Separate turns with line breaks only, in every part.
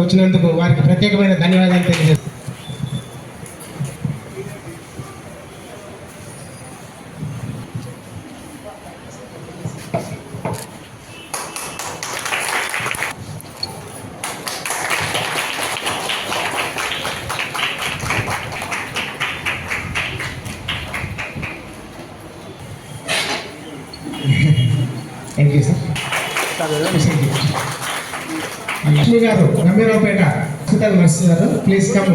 వచ్చినందుకు వారికి ప్రత్యేకమైన ధన్యవాదాలు తెలియజేస్తాను. Thank you sir. Lakshmi garu Gambhiraopet hospital nurse garu please come.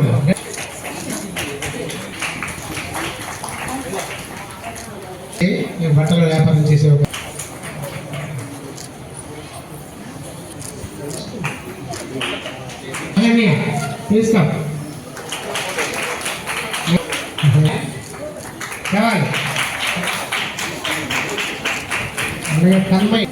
బట్టల వ్యాపారం చేసే ఒక ప్లీజ్ కమ్. కావాలి తన్మయ్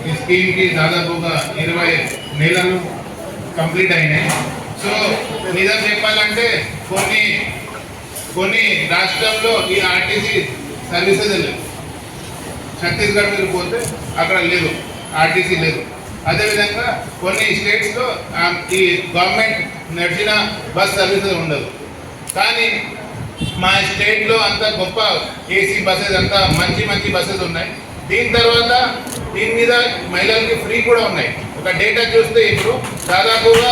ఈ స్కీమ్కి దాదాపుగా 20 నెలలు కంప్లీట్ అయినాయి. సో నిజం చెప్పాలంటే కొన్ని రాష్ట్రంలో ఈ ఆర్టీసీ సర్వీసెస్ లేవు. ఛత్తీస్గఢ్ మీరు పోతే అక్కడ లేదు, ఆర్టీసీ లేదు. అదేవిధంగా కొన్ని స్టేట్స్లో ఈ గవర్నమెంట్ నడిచిన బస్ సర్వీసెస్ ఉండదు. కానీ మా స్టేట్లో అంత గొప్ప ఏసీ బస్సెస్, అంతా మంచి బస్సెస్ ఉన్నాయి. దీని తర్వాత దీని మీద మహిళలకి ఫ్రీ కూడా ఉన్నాయి. ఒక డేటా చూస్తే ఇప్పుడు దాదాపుగా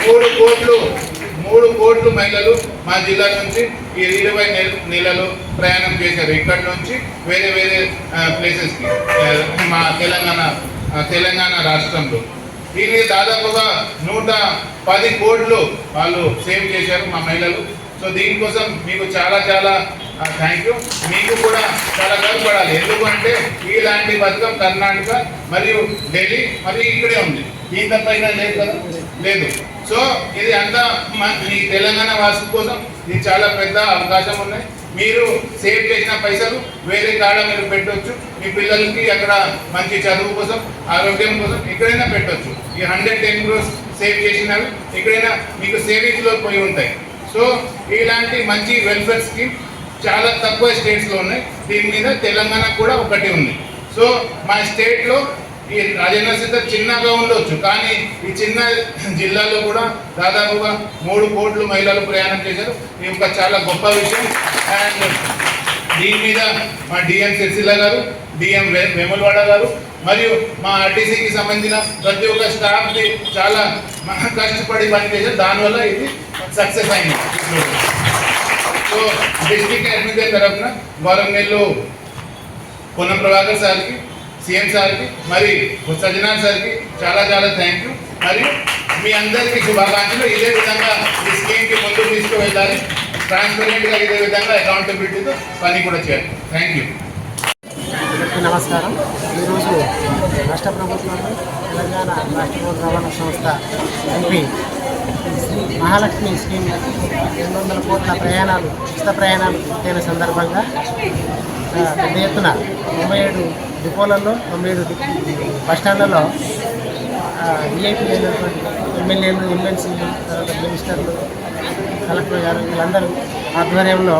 3 కోట్లు మహిళలు మా జిల్లా నుంచి ఈ 20 నెలలు ప్రయాణం చేశారు. ఇక్కడి నుంచి వేరే ప్లేసెస్కి మా తెలంగాణ రాష్ట్రంలో. దీనికి దాదాపుగా 110 కోట్లు వాళ్ళు సేవ్ చేశారు మా మహిళలు. సో దీనికోసం మీకు చాలా థ్యాంక్ యూ. మీకు కూడా చాలా గర్వపడాలి. ఎందుకంటే ఇలాంటి పథకం కర్ణాటక మరియు ఢిల్లీ మరియు ఇక్కడే ఉంది, దీంతో పైన లేదు కదా, లేదు. సో ఇది అంతా ఈ తెలంగాణ వాసుల కోసం ఇది చాలా పెద్ద అవకాశం ఉన్నాయి. మీరు సేవ్ చేసిన పైసలు వేరే కాడ మీరు పెట్టవచ్చు. మీ పిల్లలకి అక్కడ మంచి చదువు కోసం, ఆరోగ్యం కోసం ఎక్కడైనా పెట్టవచ్చు. ఈ 110 crores సేవ్ చేసినవి ఎక్కడైనా మీకు సేవింగ్స్లో పోయి ఉంటాయి. సో ఇలాంటి మంచి వెల్ఫేర్ స్కీమ్ చాలా తక్కువ స్టేట్స్లో ఉన్నాయి. దీని మీద తెలంగాణ కూడా ఒకటి ఉంది. సో మా స్టేట్లో ఈ రాజేంద్ర సెంటర్ చిన్నగా ఉండొచ్చు, కానీ ఈ చిన్న జిల్లాలో కూడా దాదాపుగా 3 కోట్లు మహిళలు ప్రయాణం చేశారు. ఇది ఒక చాలా గొప్ప విషయం. అండ్ దీని మీద మా డిఎం శశిల గారు, డిఎం వేములవాడ గారు మరియు మా ఆర్టీసీకి సంబంధించిన ప్రతి ఒక్క స్టాఫ్కి చాలా కష్టపడి పనిచేశారు. దానివల్ల ఇది సక్సెస్ అయింది. సో డిస్ట్రిక్ట్ అడ్మినిస్ట్రేషన్ తరఫున గవర్నమెంట్లో పొన్నం ప్రభాకర్ సార్కి, సీఎం సార్కి, మరి సజ్జనార్ సార్కి చాలా థ్యాంక్ యూ. మరియు మీ అందరికీ శుభాకాంక్షలు. ఇదే విధంగా ఈ స్కీమ్కి ముందుకు తీసుకువెళ్ళాలి. ట్రాన్స్పరెంట్గా ఇదే విధంగా అకౌంటబిలిటీతో పని కూడా చేయాలి. Thank you.
నమస్కారం. ఈరోజు రాష్ట్ర ప్రభుత్వంలో తెలంగాణ రాష్ట్ర రోడ్డు రవాణా సంస్థ ఎంపీ శ్రీ మహాలక్ష్మి స్కీమ్ 200 కోట్ల ప్రయాణాలు, ఉచిత ప్రయాణాలు పూర్తయిన సందర్భంగా పెద్ద ఎత్తున 97 డిపోలలో, 97 బస్టాండ్లలో విఐపీ అయినటువంటి ఎమ్మెల్యేలు, ఎమ్మెల్సీలు, తర్వాత మినిస్టర్లు, కలెక్టర్ గారు వీళ్ళందరూ ఆధ్వర్యంలో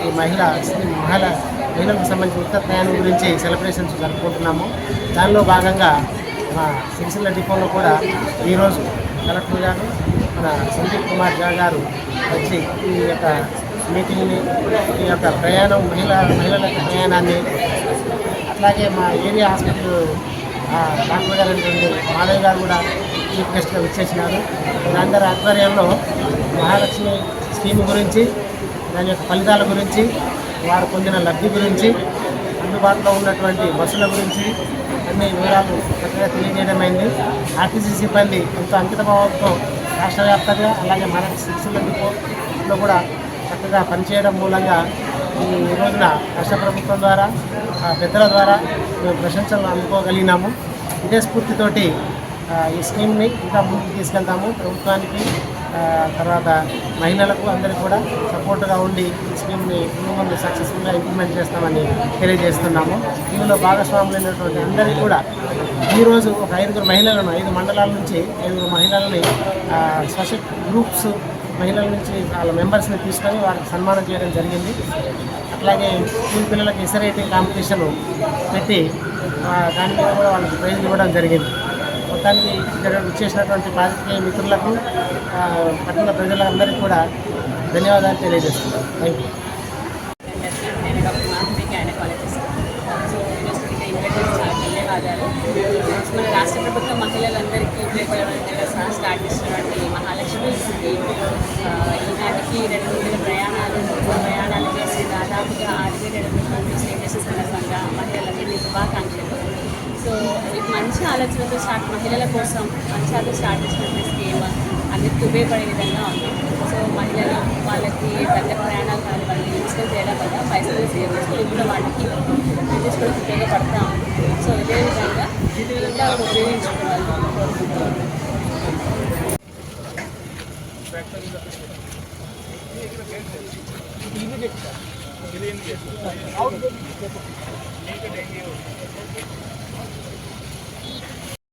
ఈ మహిళలకు సంబంధించిన ఉచిత ప్రయాణం గురించి సెలబ్రేషన్స్ జరుపుకుంటున్నాము. దానిలో భాగంగా మా సిరిసిల్ల డిపోలో కూడా ఈరోజు కలెక్టర్ గారు, మన సందీప్ కుమార్ ఝా గారు వచ్చి ఈ యొక్క మీటింగ్ని, ఈ యొక్క ప్రయాణం మహిళల ప్రయాణాన్ని, అట్లాగే మా ఏరియా హాస్పిటల్ డాక్టర్ గారు అనేటువంటి మాధవ్ గారు కూడా చీఫ్ గెస్ట్గా వచ్చేసినారు. వీళ్ళందరి ఆధ్వర్యంలో మహాలక్ష్మి స్కీమ్ గురించి, దాని యొక్క ఫలితాల గురించి, వారు పొందిన లబ్ధి గురించి, అందుబాటులో ఉన్నటువంటి బస్సుల గురించి అన్ని వివరాలు చక్కగా తెలియజేయడం అయింది. ఆర్టీసీ సిబ్బంది ఎంతో అంకితభావంతో రాష్ట్ర వ్యాప్తంగా, అలాగే మన సిరిసిల్ల డిపోలో కూడా చక్కగా పనిచేయడం మూలంగా ఈ రోజున రాష్ట్ర ప్రభుత్వం ద్వారా, పెద్దల ద్వారా మేము ప్రశంసలు అందుకోగలిగినాము. ఇదే స్ఫూర్తితోటి ఈ స్కీమ్ని ఇంకా ముందుకు తీసుకెళ్తాము. ప్రభుత్వానికి తర్వాత మహిళలకు అందరికీ కూడా సపోర్ట్గా ఉండి ఈ స్కీమ్ని ముందు సక్సెస్ఫుల్గా ఇంప్లిమెంట్ చేస్తామని తెలియజేస్తున్నాము. ఇందులో భాగస్వాములైనటువంటి అందరికీ కూడా ఈరోజు ఒక 5 మహిళలను 5 మండలాల నుంచి 5 మహిళలని స్పెషల్ గ్రూప్స్ మహిళల నుంచి వాళ్ళ మెంబర్స్ని తీసుకొని వారికి సన్మానం చేయడం జరిగింది. అట్లాగే స్కూల్ పిల్లలకి ఎస్ఐటీ కాంపిటీషన్ పెట్టి దాని మీద కూడా వాళ్ళకి ప్రైజ్ ఇవ్వడం జరిగింది. మొత్తానికి ఇక్కడ ఇచ్చేసినటువంటి పాత్రికేయ మిత్రులకు పట్టణ ప్రజలందరికీ కూడా ధన్యవాదాలు తెలియజేస్తున్నాను. Thank you.
నేను డాక్టర్ మాధవి గైనకాలజిస్ట్. సో యూనివర్సిటీకి ఇన్వైట్ చాలా ధన్యవాదాలు. మన రాష్ట్ర ప్రభుత్వం మహిళలందరికీ ఉపయోగపడడానికి స్టార్ట్ చేసినటువంటి మహాలక్ష్మి స్కీమ్ ఈనాటికి 200 ప్రయాణాలు చేసి దాదాపుగా 6,700 మంది సేవ చేసిన సందర్భంగా మహిళలందరికీ శుభాకాంక్షలు. సో మంచి ఆలోచనతో మహిళల కోసం మంచి స్టార్ట్ చేసినటువంటి స్కీమ్ అందరికీ ఉపయోగపడే విధంగా ఉంది. సో మహిళలు వాళ్ళకి పెద్ద ప్రయాణాలు కానివ్వండి ఇన్స్టాల్ చేయడం వల్ల పైసలు సేవ్ చేసుకుని కూడా వాళ్ళకి తీసుకోవడానికి ఉపయోగపడతా ఉంది. సో ఇదే విధంగా ఇంకా ఉపయోగించుకోవాలని కోరుకుంటున్నాను.
మీకు